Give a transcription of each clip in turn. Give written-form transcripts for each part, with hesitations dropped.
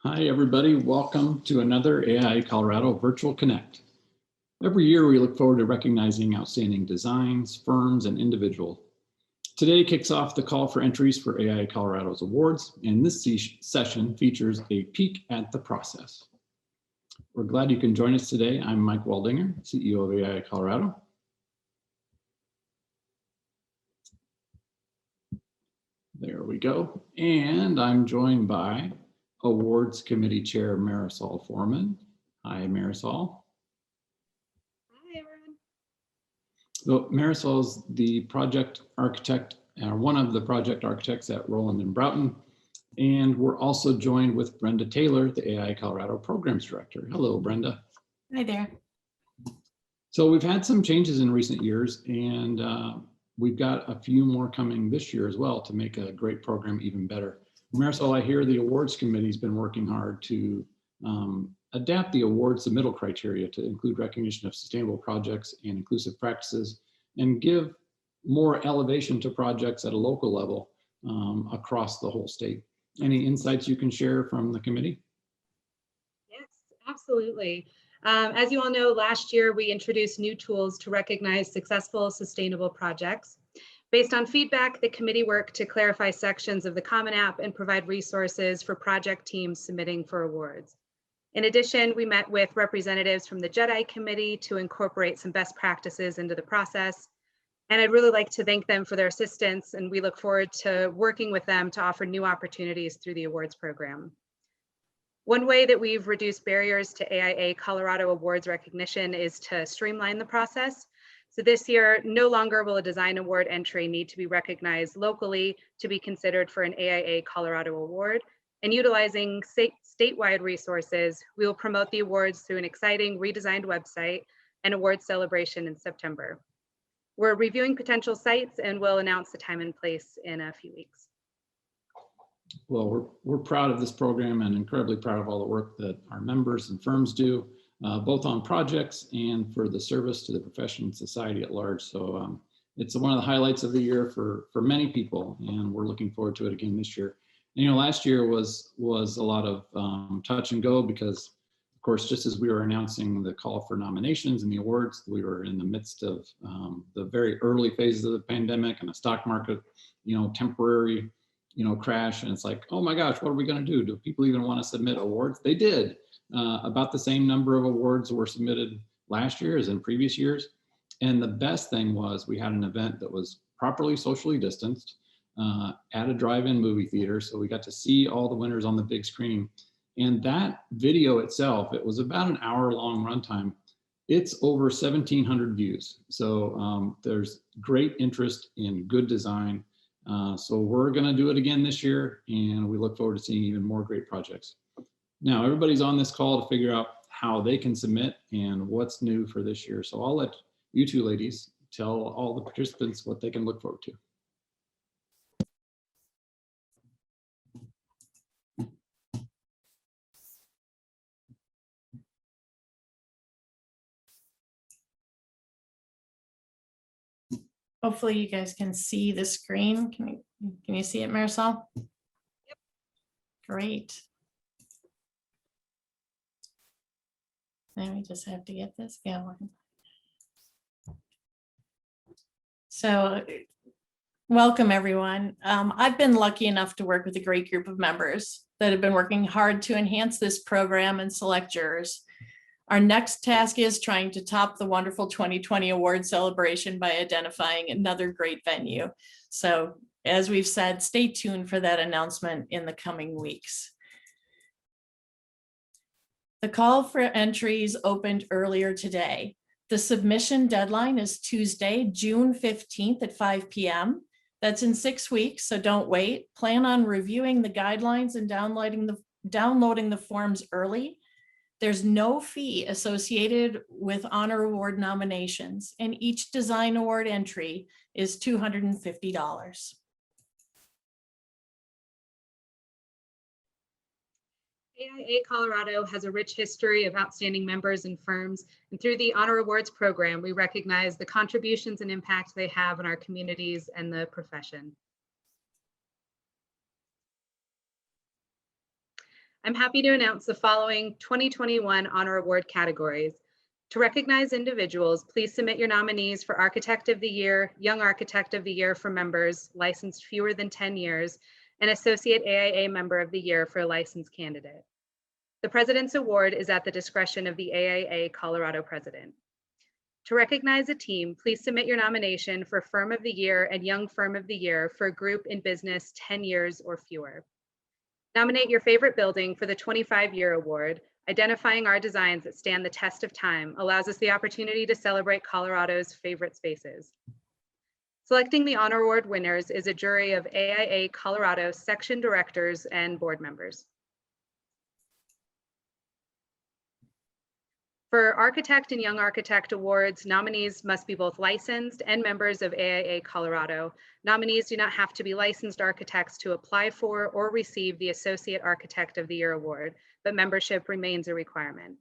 Hi, everybody. Welcome to another AIA Colorado Virtual Connect. Every year, we look forward to recognizing outstanding designs, firms, and individuals. Today kicks off the call for entries for AIA Colorado's awards, and this session features a peek at the process. We're glad you can join us today. I'm Mike Waldinger, CEO of AIA Colorado. There we go. And I'm joined by Awards Committee Chair Marisol Foreman. Hi, Marisol. Hi, everyone. So Marisol is the project architect, one of the project architects at Rowland and Broughton. And we're also joined with Brenda Taylor, the AIA Colorado Programs Director. Hello, Brenda. Hi there. So we've had some changes in recent years, and we've got a few more coming this year as well to make a great program even better. Marisol, I hear the awards committee's been working hard to adapt the awards submittal criteria to include recognition of sustainable projects and inclusive practices and give more elevation to projects at a local level across the whole state. Any insights you can share from the committee? Yes, absolutely. As you all know, last year we introduced new tools to recognize successful sustainable projects. Based on feedback, the committee worked to clarify sections of the Common App and provide resources for project teams submitting for awards. In addition, we met with representatives from the JEDI committee to incorporate some best practices into the process. And I'd really like to thank them for their assistance, and we look forward to working with them to offer new opportunities through the awards program. One way that we've reduced barriers to AIA Colorado Awards recognition is to streamline the process. So this year, no longer will a design award entry need to be recognized locally to be considered for an AIA Colorado Award. And utilizing statewide resources, we will promote the awards through an exciting redesigned website and awards celebration in September. We're reviewing potential sites and we'll announce the time and place in a few weeks. Well, we're proud of this program and incredibly proud of all the work that our members and firms do, both on projects and for the service to the profession and society at large. So it's one of the highlights of the year for many people, and we're looking forward to it again this year. And, you know, last year was a lot of touch and go because, of course, just as we were announcing the call for nominations and the awards, we were in the midst of the very early phases of the pandemic and the stock market, you know, temporary, crash. And it's like, oh my gosh, what are we going to do? Do people even want to submit awards? They did. About the same number of awards were submitted last year as in previous years. And the best thing was we had an event that was properly socially distanced at a drive-in movie theater. So we got to see all the winners on the big screen. And that video itself, it was about an hour-long runtime. It's over 1,700 views. So there's great interest in good design. So we're going to do it again this year, and we look forward to seeing even more great projects. Now, everybody's on this call to figure out how they can submit and what's new for this year. So I'll let you two ladies tell all the participants what they can look forward to. Hopefully you guys can see the screen. Can you see it, Marisol? Yep. Great. Now we just have to get this going. So welcome, everyone. I've been lucky enough to work with a great group of members that have been working hard to enhance this program and select jurors. Our next task is trying to top the wonderful 2020 award celebration by identifying another great venue. So as we've said, stay tuned for that announcement in the coming weeks. The call for entries opened earlier today. The submission deadline is Tuesday, June 15th at 5 p.m. That's in 6 weeks, so don't wait. Plan on reviewing the guidelines and downloading the forms early. There's no fee associated with honor award nominations, and each design award entry is $250. AIA Colorado has a rich history of outstanding members and firms, and through the Honor Awards program, we recognize the contributions and impact they have on our communities and the profession. I'm happy to announce the following 2021 Honor Award categories. To recognize individuals, please submit your nominees for Architect of the Year, Young Architect of the Year for members licensed fewer than 10 years, and Associate AIA Member of the Year for a licensed candidate. The President's Award is at the discretion of the AIA Colorado President. To recognize a team, please submit your nomination for Firm of the Year and Young Firm of the Year for a group in business 10 years or fewer. Nominate your favorite building for the 25-year award. Identifying our designs that stand the test of time allows us the opportunity to celebrate Colorado's favorite spaces. Selecting the Honor Award winners is a jury of AIA Colorado section directors and board members. For Architect and Young Architect Awards, nominees must be both licensed and members of AIA Colorado. Nominees do not have to be licensed architects to apply for or receive the Associate Architect of the Year award, but membership remains a requirement.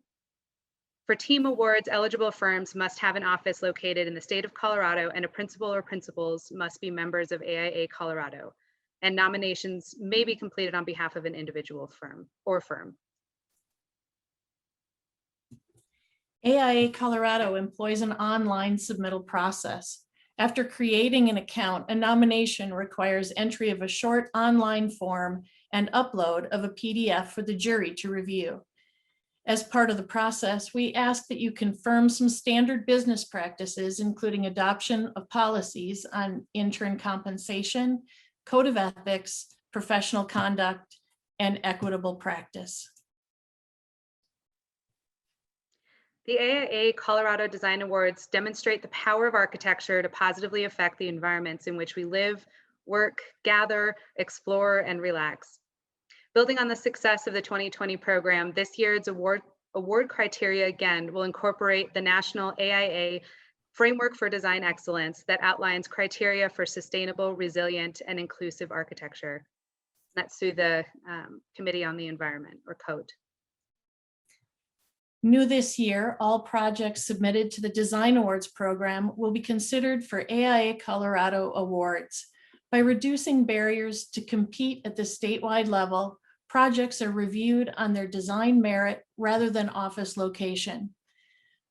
For team awards, eligible firms must have an office located in the state of Colorado, and a principal or principals must be members of AIA Colorado. And nominations may be completed on behalf of an individual firm or firm. AIA Colorado employs an online submittal process. After creating an account, a nomination requires entry of a short online form and upload of a PDF for the jury to review. As part of the process, we ask that you confirm some standard business practices, including adoption of policies on intern compensation, code of ethics, professional conduct, and equitable practice. The AIA Colorado Design Awards demonstrate the power of architecture to positively affect the environments in which we live, work, gather, explore, and relax. Building on the success of the 2020 program, this year's award criteria again will incorporate the National AIA Framework for Design Excellence that outlines criteria for sustainable, resilient, and inclusive architecture. That's through the Committee on the Environment, or CODE. New this year, all projects submitted to the Design Awards program will be considered for AIA Colorado Awards. By reducing barriers to compete at the statewide level, projects are reviewed on their design merit rather than office location.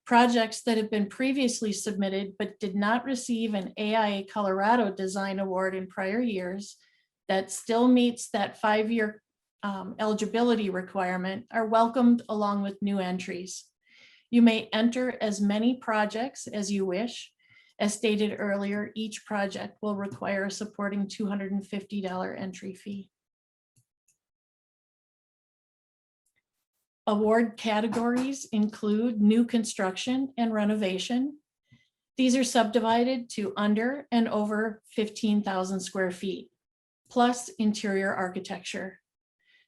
Projects that have been previously submitted but did not receive an AIA Colorado Design Award in prior years that still meets that 5-year eligibility requirement are welcomed along with new entries. You may enter as many projects as you wish. As stated earlier, each project will require a supporting $250 entry fee. Award categories include new construction and renovation. These are subdivided to under and over 15,000 square feet, plus interior architecture.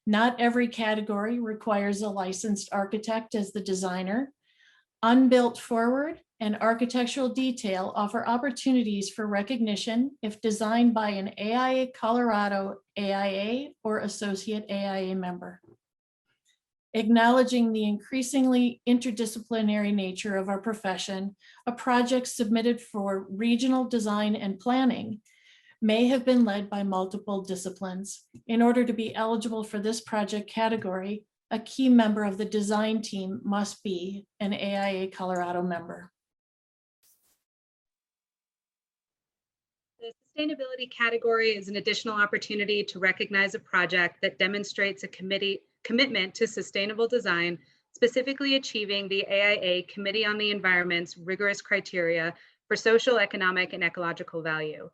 Not every category requires a licensed architect as the designer. Unbuilt forward and architectural detail offer opportunities for recognition if designed by an AIA Colorado AIA or Associate AIA member. Acknowledging the increasingly interdisciplinary nature of our profession, a project submitted for regional design and planning may have been led by multiple disciplines. In order to be eligible for this project category, a key member of the design team must be an AIA Colorado member. The sustainability category is an additional opportunity to recognize a project that demonstrates a commitment to sustainable design, specifically achieving the AIA Committee on the Environment's rigorous criteria for social, economic, and ecological value.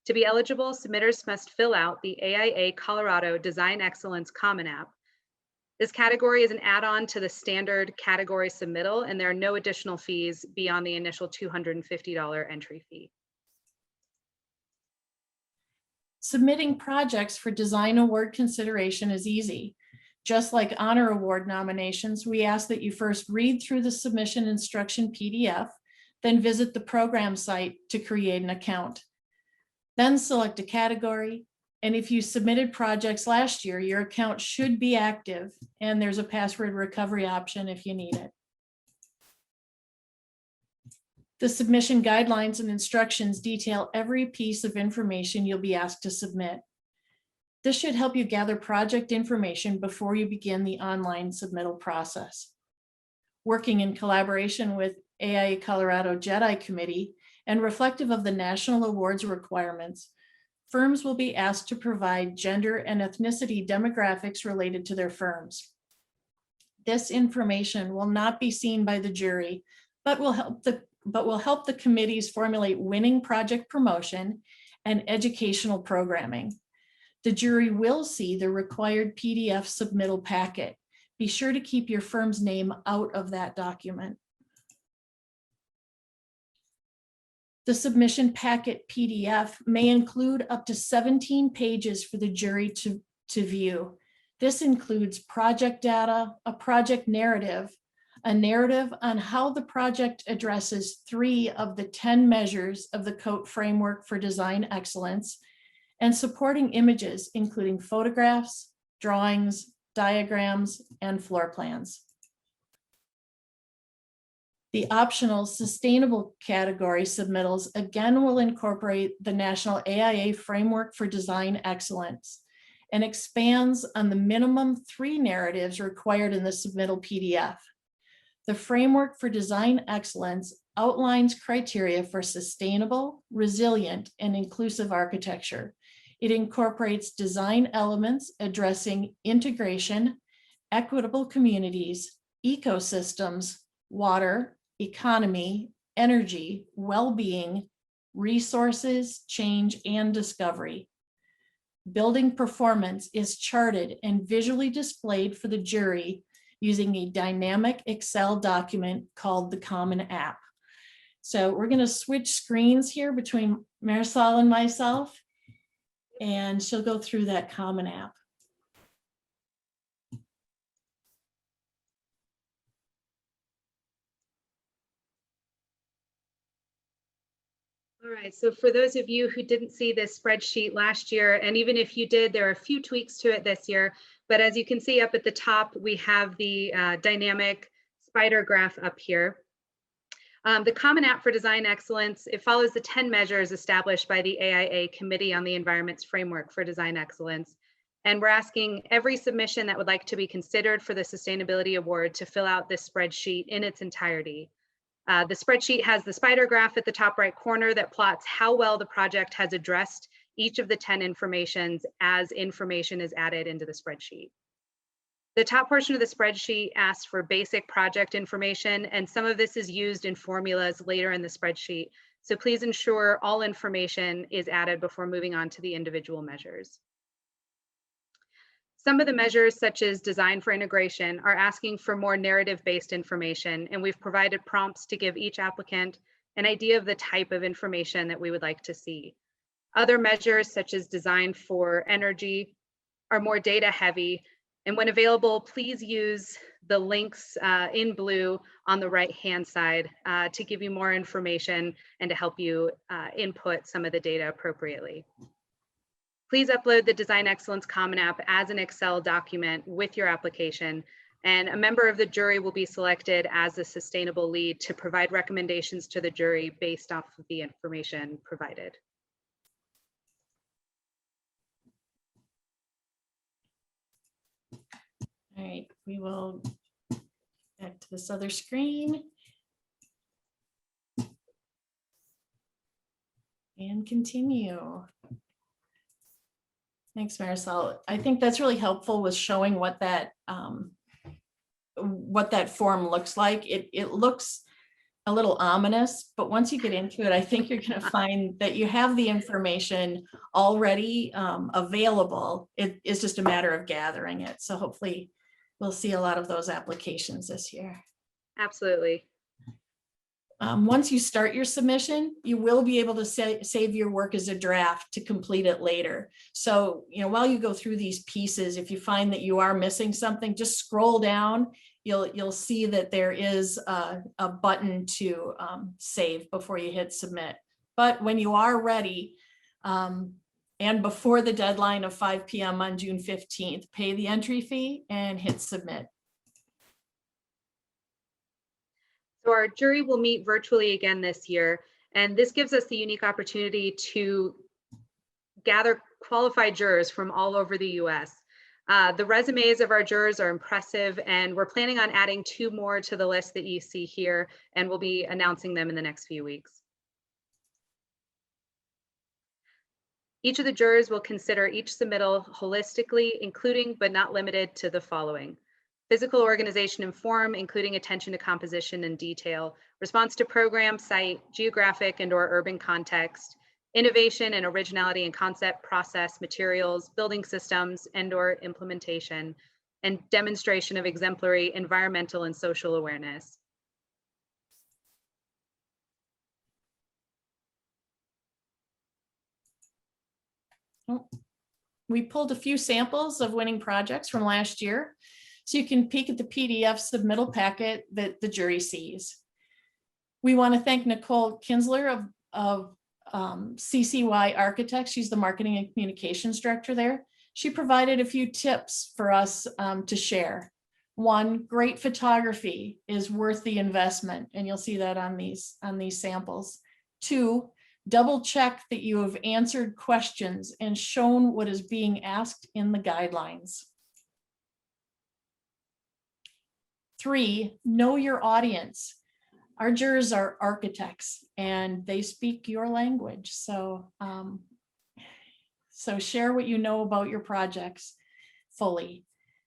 To be eligible, submitters must fill out the AIA Colorado Design Excellence Common App. This category is an add-on to the standard category submittal, and there are no additional fees beyond the initial $250 entry fee. Submitting projects for design award consideration is easy. Just like honor award nominations, we ask that you first read through the submission instruction PDF, then visit the program site to create an account. Then select a category, and if you submitted projects last year, your account should be active, and there's a password recovery option if you need it. The submission guidelines and instructions detail every piece of information you'll be asked to submit. This should help you gather project information before you begin the online submittal process. Working in collaboration with AIA Colorado Jedi Committee and reflective of the national awards requirements, firms will be asked to provide gender and ethnicity demographics related to their firms. This information will not be seen by the jury, but will help the committees formulate winning project promotion and educational programming. The jury will see the required PDF submittal packet. Be sure to keep your firm's name out of that document. The submission packet PDF may include up to 17 pages for the jury to view. This includes project data, a project narrative, a narrative on how the project addresses 3 of the 10 measures of the COAT framework for design excellence, and supporting images, including photographs, drawings, diagrams, and floor plans. The optional sustainable category submittals again will incorporate the National AIA Framework for Design Excellence and expands on the minimum 3 narratives required in the submittal PDF. The Framework for Design Excellence outlines criteria for sustainable, resilient, and inclusive architecture. It incorporates design elements addressing integration, equitable communities, ecosystems, water, economy, energy, well-being, resources, change, and discovery. Building performance is charted and visually displayed for the jury using a dynamic Excel document called the Common App. So we're going to switch screens here between Marisol and myself, and she'll go through that Common App. All right, so for those of you who didn't see this spreadsheet last year, and even if you did, there are a few tweaks to it this year, but as you can see up at the top, we have the dynamic spider graph up here. The Common App for Design Excellence, it follows the 10 measures established by the AIA Committee on the Environment's Framework for Design Excellence. And we're asking every submission that would like to be considered for the Sustainability Award to fill out this spreadsheet in its entirety. The spreadsheet has the spider graph at the top right corner that plots how well the project has addressed each of the 10 informations as information is added into the spreadsheet. The top portion of the spreadsheet asks for basic project information, and some of this is used in formulas later in the spreadsheet. So please ensure all information is added before moving on to the individual measures. Some of the measures, such as design for integration, are asking for more narrative-based information, and we've provided prompts to give each applicant an idea of the type of information that we would like to see. Other measures, such as design for energy, are more data-heavy, and when available, please use the links in blue on the right-hand side to give you more information and to help you input some of the data appropriately. Please upload the Design Excellence Common App as an Excel document with your application, and a member of the jury will be selected as the sustainable lead to provide recommendations to the jury based off of the information provided. All right, we will back to this other screen and continue. Thanks, Marisol. I think that's really helpful with showing what that form looks like. It looks a little ominous, but once you get into it, I think you're going to find that you have the information already available. It is just a matter of gathering it. So hopefully we'll see a lot of those applications this year. Absolutely. Once you start your submission, you will be able to save your work as a draft to complete it later. So, while you go through these pieces, if you find that you are missing something, just scroll down. You'll see that there is a button to save before you hit submit. But when you are ready, and before the deadline of 5 p.m. on June 15th, pay the entry fee and hit submit. So our jury will meet virtually again this year, and this gives us the unique opportunity to gather qualified jurors from all over the US. The resumes of our jurors are impressive, and we're planning on adding 2 more to the list that you see here, and we'll be announcing them in the next few weeks. Each of the jurors will consider each submittal holistically, including but not limited to the following: physical organization and form, including attention to composition and detail, response to program, site, geographic and/or urban context, innovation and originality in concept, process, materials, building systems and/or implementation, and demonstration of exemplary environmental and social awareness. We pulled a few samples of winning projects from last year, so you can peek at the PDF submittal packet that the jury sees. We want to thank Nicole Kinsler of CCY Architects. She's the marketing and communications director there. She provided a few tips for us to share. 1, great photography is worth the investment, and you'll see that on these samples. 2, double check that you have answered questions and shown what is being asked in the guidelines. 3, know your audience. Our jurors are architects and they speak your language. So share what you know about your projects fully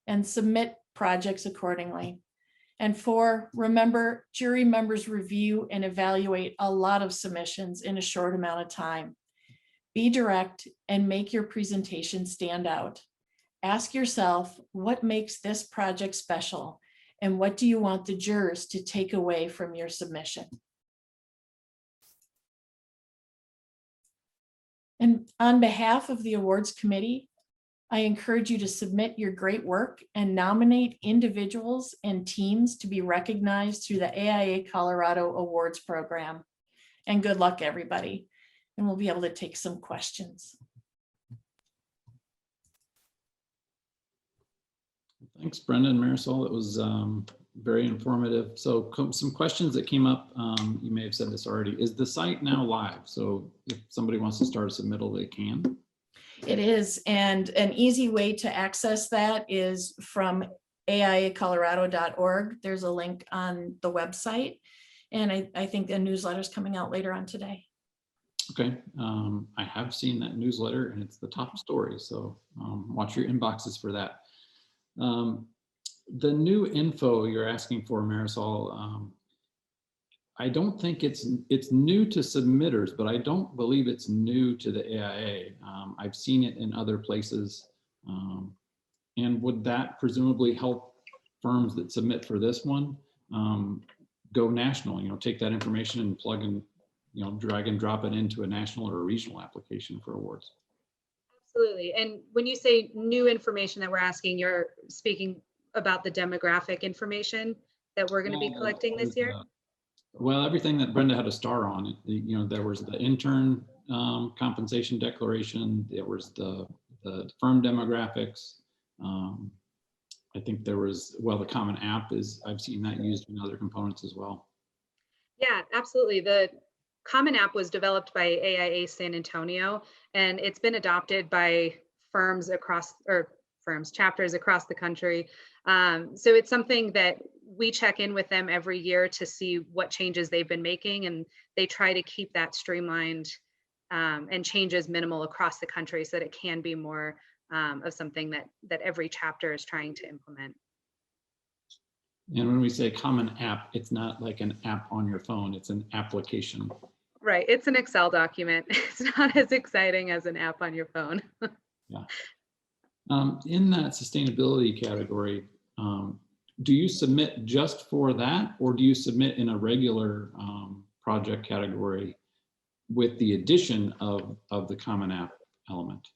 and submit projects accordingly. And 4, remember, jury members review and evaluate a lot of submissions in a short amount of time. Be direct and make your presentation stand out. Ask yourself, what makes this project special? And what do you want the jurors to take away from your submission? And on behalf of the awards committee, I encourage you to submit your great work and nominate individuals and teams to be recognized through the AIA Colorado Awards program. And good luck, everybody. And we'll be able to take some questions. Thanks, Brenda and Marisol. It was very informative. So some questions that came up, you may have said this already. Is the site now live? So if somebody wants to start a submittal, they can? It is, and an easy way to access that is from AIAcolorado.org. There's a link on the website, and I think the newsletter is coming out later on today. Okay, I have seen that newsletter, and it's the top story, so watch your inboxes for that. The new info you're asking for, Marisol, I don't think it's new to submitters, but I don't believe it's new to the AIA. I've seen it in other places. And would that presumably help firms that submit for this one go national? You know, take that information and plug in, you know, drag and drop it into a national or a regional application for awards. Absolutely. And when you say new information that we're asking, you're speaking about the demographic information that we're going to be collecting this year? Well, everything that Brenda had a star on, you know, there was the intern compensation declaration, there was the firm demographics. I think there was, well, the common app is, I've seen that used in other components as well. Yeah, absolutely. The common app was developed by AIA San Antonio, and it's been adopted by firms across, or firms, chapters across the country. So it's something that we check in with them every year to see what changes they've been making, and they try to keep that streamlined and changes minimal across the country so that it can be more of something that every chapter is trying to implement. And when we say common app, it's not like an app on your phone, it's an application. Right, it's an Excel document. It's not as exciting as an app on your phone. Yeah. In that sustainability category, do you submit just for that, or do you submit in a regular project category with the addition of the common app element?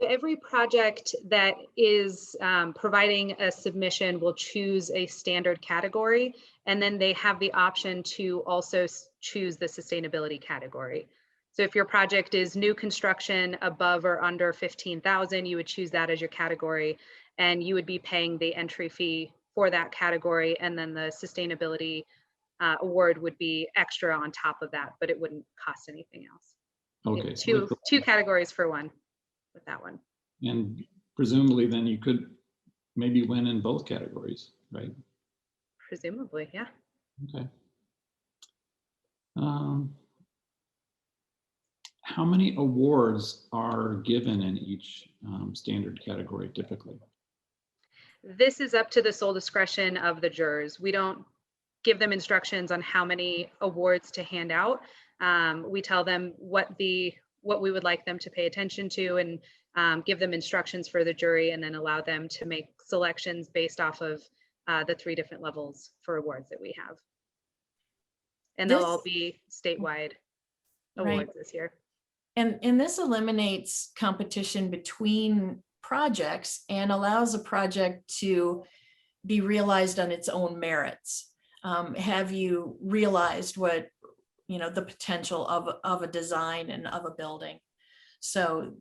So every project that is providing a submission will choose a standard category, and then they have the option to also choose the sustainability category. So if your project is new construction above or under 15,000, you would choose that as your category, and you would be paying the entry fee for that category, and then the sustainability award would be extra on top of that, but it wouldn't cost anything else. Okay. Two categories for one. with that one. And presumably then you could maybe win in both categories, right? Presumably, yeah. Okay. How many awards are given in each standard category typically? This is up to the sole discretion of the jurors. We don't give them instructions on how many awards to hand out. We tell them what we would like them to pay attention to, and give them instructions for the jury, and then allow them to make selections based off of the 3 different levels for awards that we have. And they'll all be statewide awards this year. And this eliminates competition between projects and allows a project to be realized on its own merits. Have you realized what, the potential of a design and of a building? So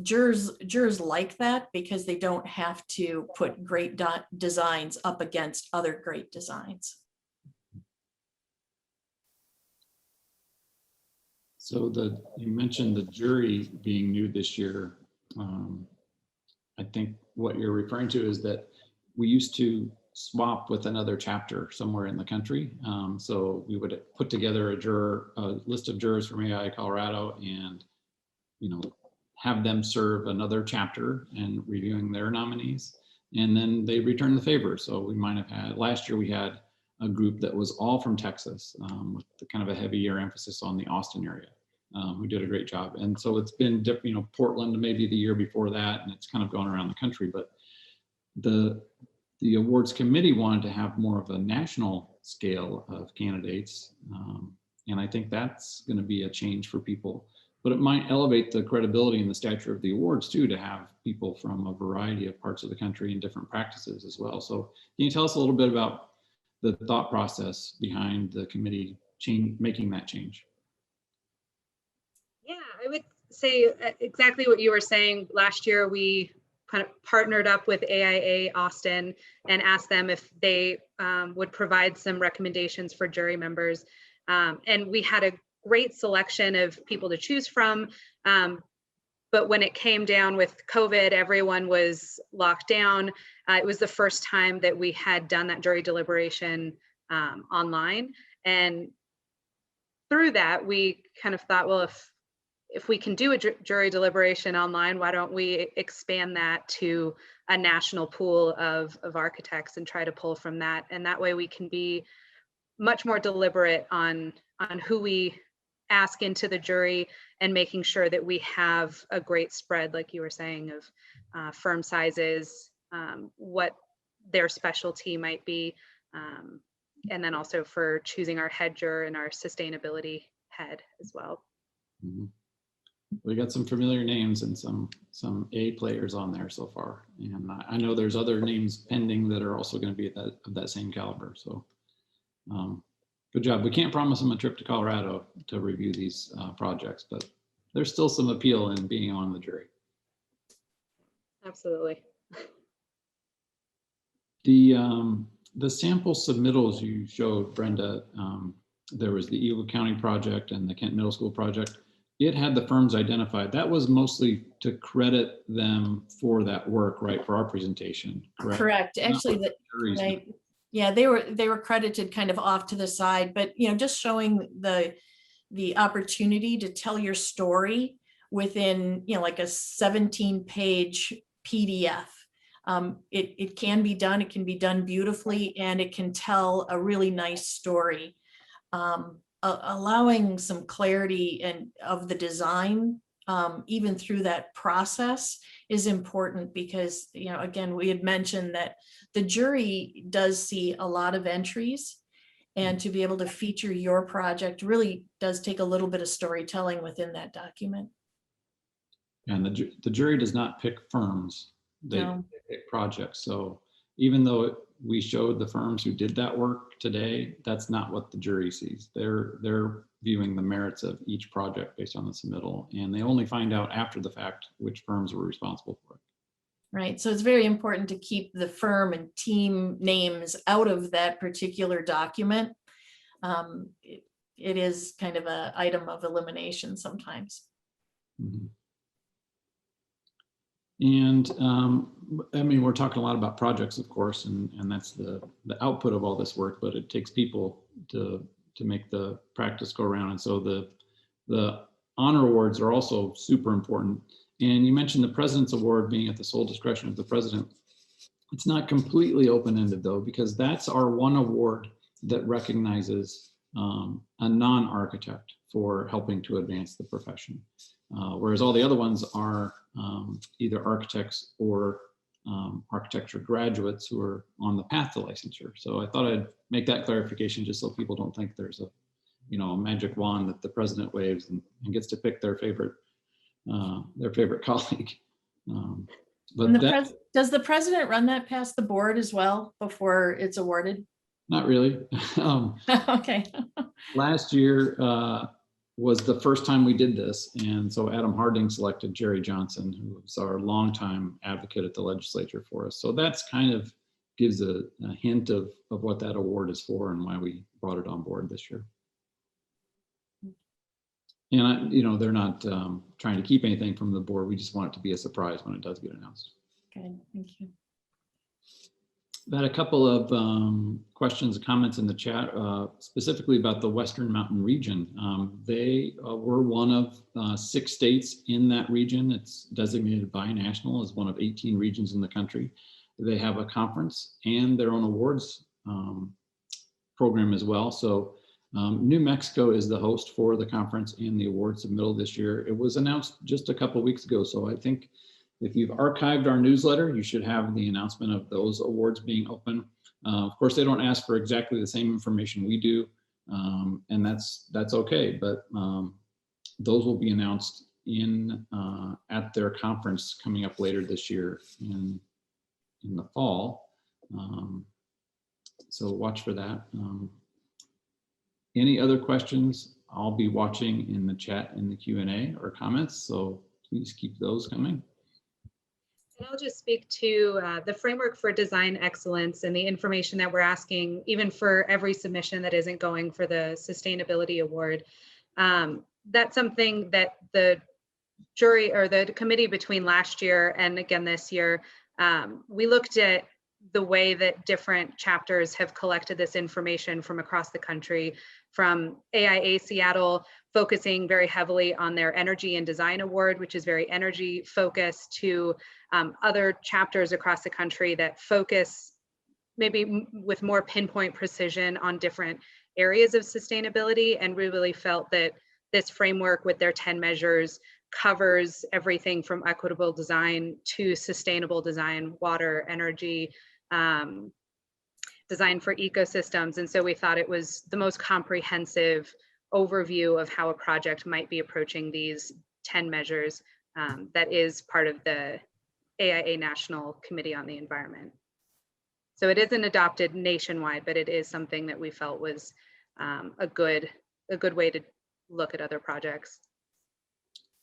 jurors like that because they don't have to put great designs up against other great designs. So you mentioned the jury being new this year. I think what you're referring to is that we used to swap with another chapter somewhere in the country. So we would put together a list of jurors from AIA Colorado, and have them serve another chapter and reviewing their nominees, and then they return the favor. So we might have had, last year we had a group that was all from Texas, with kind of a heavier emphasis on the Austin area, who did a great job. And so it's been different, Portland maybe the year before that, and it's kind of gone around the country. But the awards committee wanted to have more of a national scale of candidates. And I think that's going to be a change for people, but it might elevate the credibility and the stature of the awards too, to have people from a variety of parts of the country and different practices as well. So can you tell us a little bit about the thought process behind the committee making that change? Yeah, I would say exactly what you were saying. Last year, we kind of partnered up with AIA Austin and asked them if they would provide some recommendations for jury members. And we had a great selection of people to choose from. But when it came down with COVID, everyone was locked down. It was the first time that we had done that jury deliberation online. And through that, we kind of thought, well, if we can do a jury deliberation online, why don't we expand that to a national pool of architects and try to pull from that? And that way we can be much more deliberate on who we ask into the jury, and making sure that we have a great spread, like you were saying, of firm sizes, what their specialty might be, and then also for choosing our head juror and our sustainability head as well. Mm-hmm. We got some familiar names and some A players on there so far, and I know there's other names pending that are also going to be of that same caliber. So good job. We can't promise them a trip to Colorado to review these projects, but there's still some appeal in being on the jury. Absolutely. The sample submittals you showed, Brenda, there was the Eagle County project and the Kent Middle School project. It had the firms identified. That was mostly to credit them for that work, right? For our presentation, correct? Correct. Actually, yeah, they were credited kind of off to the side, but just showing the opportunity to tell your story within like a 17-page PDF. It can be done. It can be done beautifully, and it can tell a really nice story. Allowing some clarity of the design, even through that process, is important because, again, we had mentioned that the jury does see a lot of entries, and to be able to feature your project really does take a little bit of storytelling within that document. And the jury does not pick firms, they pick projects. So even though we showed the firms who did that work today, that's not what the jury sees. They're viewing the merits of each project based on the submittal, and they only find out after the fact which firms were responsible for it. Right. So it's very important to keep the firm and team names out of that particular document. It is kind of an item of elimination sometimes. Mm-hmm. And I mean, we're talking a lot about projects, of course, and that's the output of all this work, but it takes people to make the practice go around. And so the honor awards are also super important. And you mentioned the President's Award being at the sole discretion of the president. It's not completely open-ended though, because that's our one award that recognizes a non-architect for helping to advance the profession. Whereas all the other ones are either architects or architecture graduates who are on the path to licensure. So I thought I'd make that clarification just so people don't think there's a, you know, a magic wand that the president waves and gets to pick their favorite colleague. But does the president run that past the board as well before it's awarded? Not really. Okay. Last year was the first time we did this. And so Adam Harding selected Jerry Johnson, who was our longtime advocate at the legislature for us. So that's kind of gives a hint of what that award is for and why we brought it on board this year. And you know, they're not trying to keep anything from the board. We just want it to be a surprise when it does get announced. Good, thank you. I've had a couple of questions and comments in the chat, specifically about the Western Mountain region. They were one of 6 states in that region. It's designated bi-national as one of 18 regions in the country. They have a conference and their own awards program as well. So New Mexico is the host for the conference and the awards submittal this year. It was announced just a couple of weeks ago. So I think if you've archived our newsletter, you should have the announcement of those awards being open. Of course, they don't ask for exactly the same information we do, and that's okay. But those will be announced in at their conference coming up later this year in the fall. So watch for that. Any other questions? I'll be watching in the chat in the Q&A or comments. So please keep those coming. And I'll just speak to the framework for design excellence and the information that we're asking, even for every submission that isn't going for the sustainability award. That's something that the jury or the committee between last year and again this year, we looked at the way that different chapters have collected this information from across the country, from AIA Seattle, focusing very heavily on their energy and design award, which is very energy focused, to other chapters across the country that focus maybe with more pinpoint precision on different areas of sustainability. And we really felt that this framework with their 10 measures covers everything from equitable design to sustainable design, water, energy, design for ecosystems. And so we thought it was the most comprehensive overview of how a project might be approaching these 10 measures that is part of the AIA National Committee on the Environment. So it isn't adopted nationwide, but it is something that we felt was a good way to look at other projects.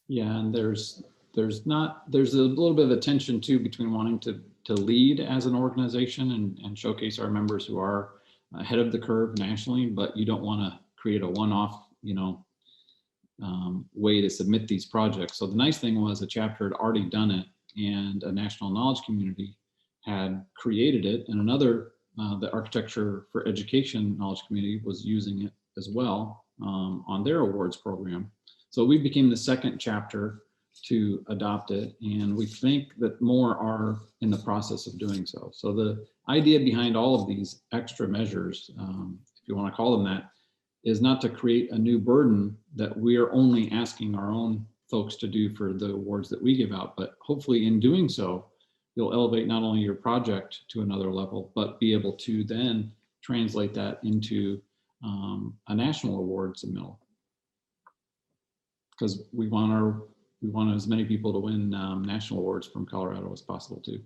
Yeah, and there's a little bit of a tension too between wanting to lead as an organization and showcase our members who are ahead of the curve nationally, but you don't want to create a one-off, you know, way to submit these projects. So the nice thing was a chapter had already done it, and a national knowledge community had created it, and another, the Architecture for Education knowledge community was using it as well on their awards program. So we became the second chapter to adopt it, and we think that more are in the process of doing so. So the idea behind all of these extra measures, if you want to call them that, is not to create a new burden that we are only asking our own folks to do for the awards that we give out, but hopefully in doing so, you'll elevate not only your project to another level, but be able to then translate that into a national award submittal. Because we want as many people to win national awards from Colorado as possible too.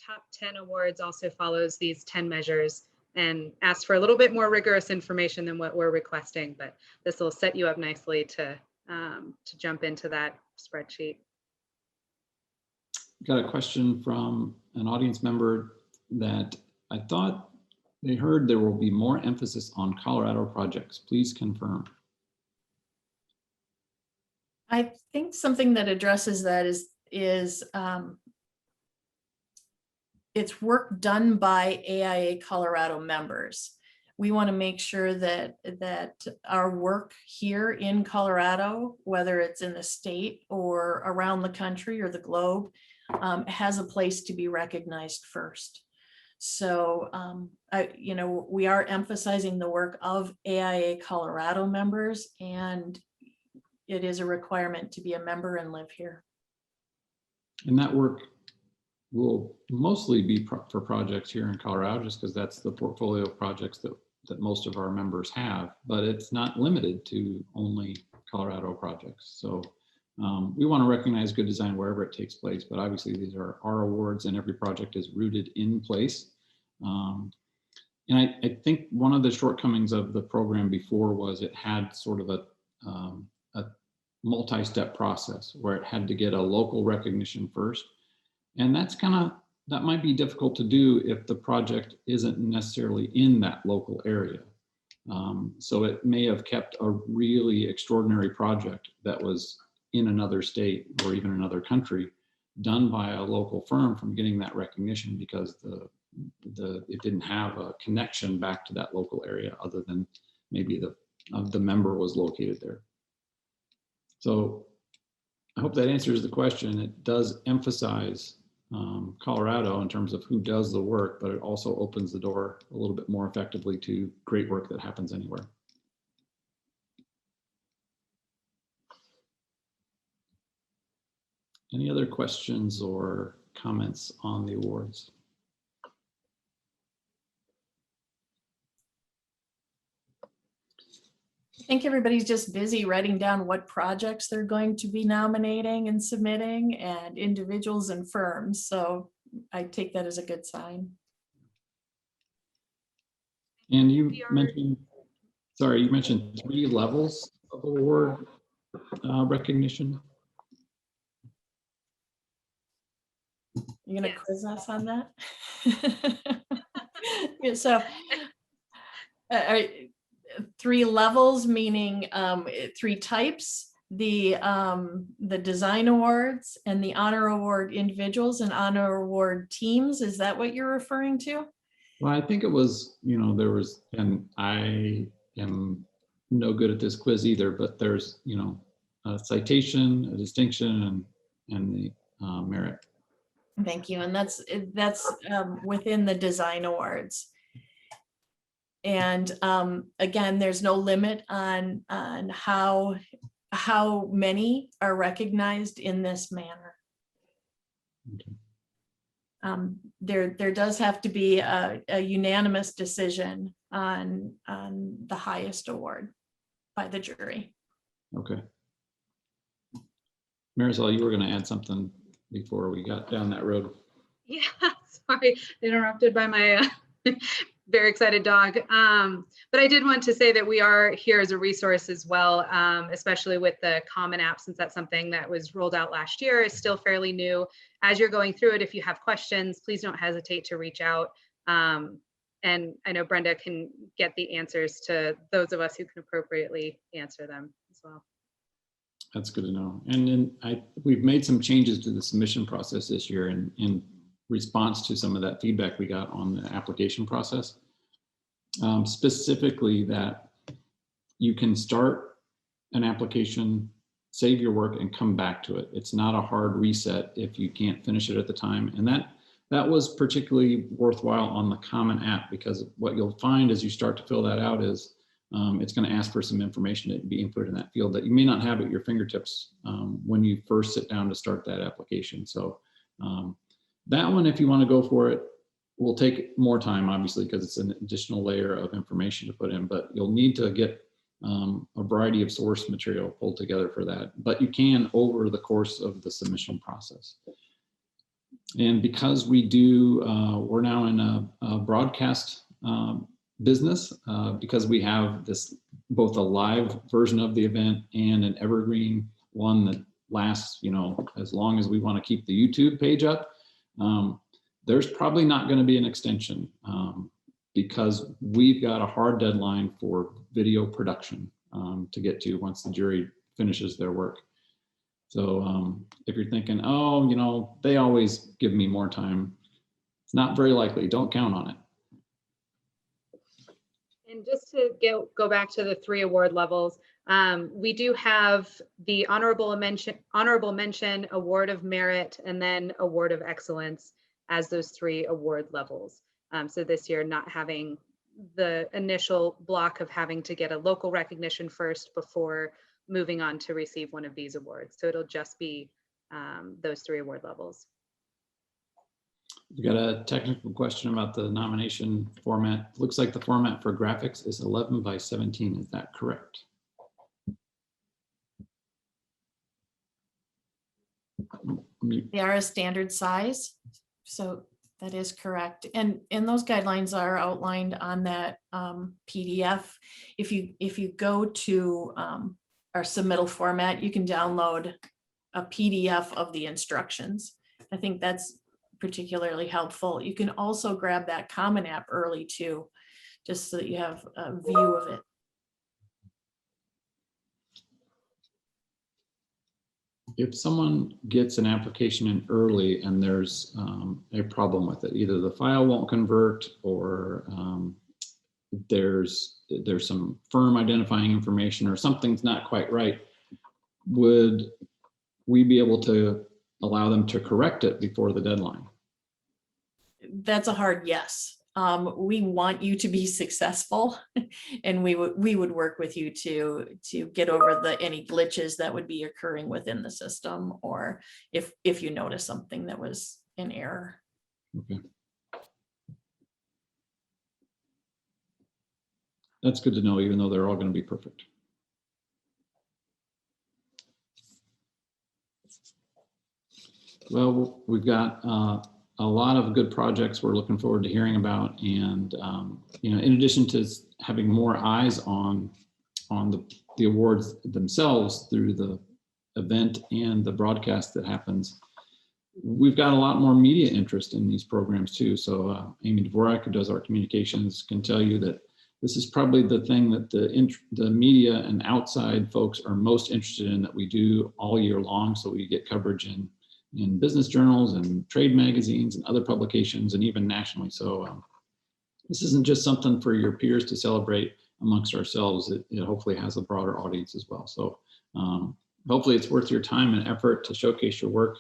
Top 10 Awards also follows these 10 measures and asks for a little bit more rigorous information than what we're requesting, but this will set you up nicely to jump into that spreadsheet. Got a question from an audience member that I thought they heard there will be more emphasis on Colorado projects. Please confirm. I think something that addresses that is it's work done by AIA Colorado members. We want to make sure that our work here in Colorado, whether it's in the state or around the country or the globe, has a place to be recognized first. So, we are emphasizing the work of AIA Colorado members, and it is a requirement to be a member and live here. And that work will mostly be for projects here in Colorado, just because that's the portfolio of projects that most of our members have, but it's not limited to only Colorado projects. So we want to recognize good design wherever it takes place, but obviously these are our awards and every project is rooted in place. And I think one of the shortcomings of the program before was it had sort of a multi-step process where it had to get a local recognition first. And that might be difficult to do if the project isn't necessarily in that local area. So it may have kept a really extraordinary project that was in another state or even another country done by a local firm from getting that recognition because it didn't have a connection back to that local area other than maybe the member was located there. So I hope that answers the question. It does emphasize Colorado in terms of who does the work, but it also opens the door a little bit more effectively to great work that happens anywhere. Any other questions or comments on the awards? I think everybody's just busy writing down what projects they're going to be nominating and submitting, and individuals and firms. So I take that as a good sign. And you mentioned 3 levels of award recognition. You're gonna quiz us on that? Yeah, so 3 levels, meaning 3 types: the design awards and the honor award individuals and honor award teams. Is that what you're referring to? Well, I think it was, there was, and I am no good at this quiz either, but there's, a citation, a distinction, and the merit. Thank you. And that's within the design awards. And again, there's no limit on how many are recognized in this manner. Okay. There does have to be a unanimous decision on the highest award by the jury. Okay. Marisol, you were going to add something before we got down that road. Yeah, sorry, interrupted by my very excited dog. But I did want to say that we are here as a resource as well, especially with the Common App, since that's something that was rolled out last year, is still fairly new. As you're going through it, if you have questions, please don't hesitate to reach out. And I know Brenda can get the answers to those of us who can appropriately answer them as well. That's good to know. And then we've made some changes to the submission process this year in response to some of that feedback we got on the application process. Specifically that you can start an application, save your work, and come back to it. It's not a hard reset if you can't finish it at the time. And that was particularly worthwhile on the Common App, because what you'll find as you start to fill that out is it's going to ask for some information to be input in that field that you may not have at your fingertips when you first sit down to start that application. So that one, if you want to go for it, will take more time, obviously, because it's an additional layer of information to put in, but you'll need to get a variety of source material pulled together for that. But you can over the course of the submission process. And because we're now in a broadcast business, because we have both a live version of the event and an evergreen one that lasts, as long as we want to keep the YouTube page up. There's probably not going to be an extension because we've got a hard deadline for video production to get to once the jury finishes their work. So if you're thinking, oh, you know, they always give me more time, it's not very likely. Don't count on it. And just to go back to the 3 award levels, we do have the honorable mention, award of merit, and then award of excellence as those 3 award levels. So this year, not having the initial block of having to get a local recognition first before moving on to receive one of these awards. So it'll just be those 3 award levels. We got a technical question about the nomination format. Looks like the format for graphics is 11 by 17. Is that correct? They are a standard size, so that is correct. And those guidelines are outlined on that PDF. If you go to our submittal format, you can download a PDF of the instructions. I think that's particularly helpful. You can also grab that Common App early too, just so that you have a view of it. If someone gets an application in early and there's a problem with it, either the file won't convert or there's some firm identifying information or something's not quite right, would we be able to allow them to correct it before the deadline? That's a hard yes. We want you to be successful, and we would work with you to get over any glitches that would be occurring within the system, or if you notice something that was in error. Okay. That's good to know, even though they're all going to be perfect. Well, we've got a lot of good projects we're looking forward to hearing about, and you know, in addition to having more eyes on the awards themselves through the event and the broadcast that happens, we've got a lot more media interest in these programs too. So Amy Dvorak, who does our communications, can tell you that this is probably the thing that the media and outside folks are most interested in, that we do all year long. So we get coverage in business journals and trade magazines and other publications, and even nationally. So this isn't just something for your peers to celebrate amongst ourselves. It hopefully has a broader audience as well. So hopefully it's worth your time and effort to showcase your work.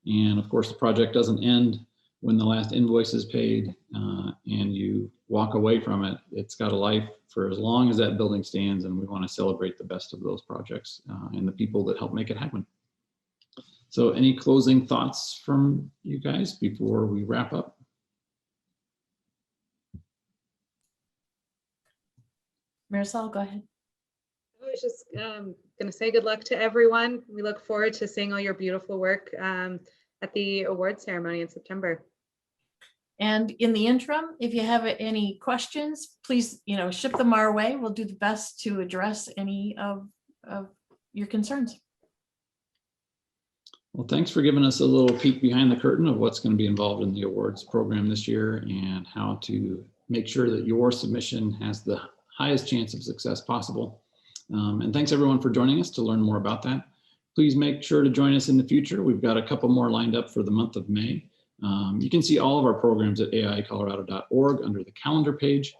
And of course, the project doesn't end when the last invoice is paid and you walk away from it. It's got a life for as long as that building stands, and we want to celebrate the best of those projects and the people that help make it happen. So any closing thoughts from you guys before we wrap up? Marisol, go ahead. I was just going to say good luck to everyone. We look forward to seeing all your beautiful work at the award ceremony in September. And in the interim, if you have any questions, please, ship them our way. We'll do the best to address any of your concerns. Well, thanks for giving us a little peek behind the curtain of what's going to be involved in the awards program this year and how to make sure that your submission has the highest chance of success possible. And thanks everyone for joining us to learn more about that. Please make sure to join us in the future. We've got a couple more lined up for the month of May. You can see all of our programs at aiacolorado.org under the calendar page.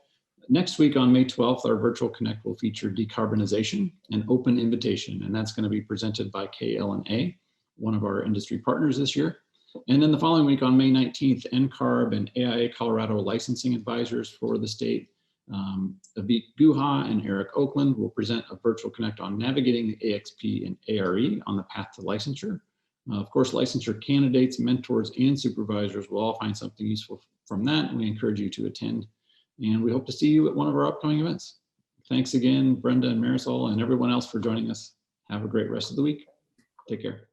Next week on May 12th, our Virtual Connect will feature decarbonization and open invitation, and that's going to be presented by KLNA, one of our industry partners this year. And then the following week on May 19th, NCARB and AIA Colorado licensing advisors for the state, Avik Guha and Eric Oakland, will present a virtual connect on navigating the AXP and ARE on the path to licensure. Of course, licensure candidates, mentors, and supervisors will all find something useful from that. We encourage you to attend, and we hope to see you at one of our upcoming events. Thanks again, Brenda and Marisol, and everyone else for joining us. Have a great rest of the week. Take care.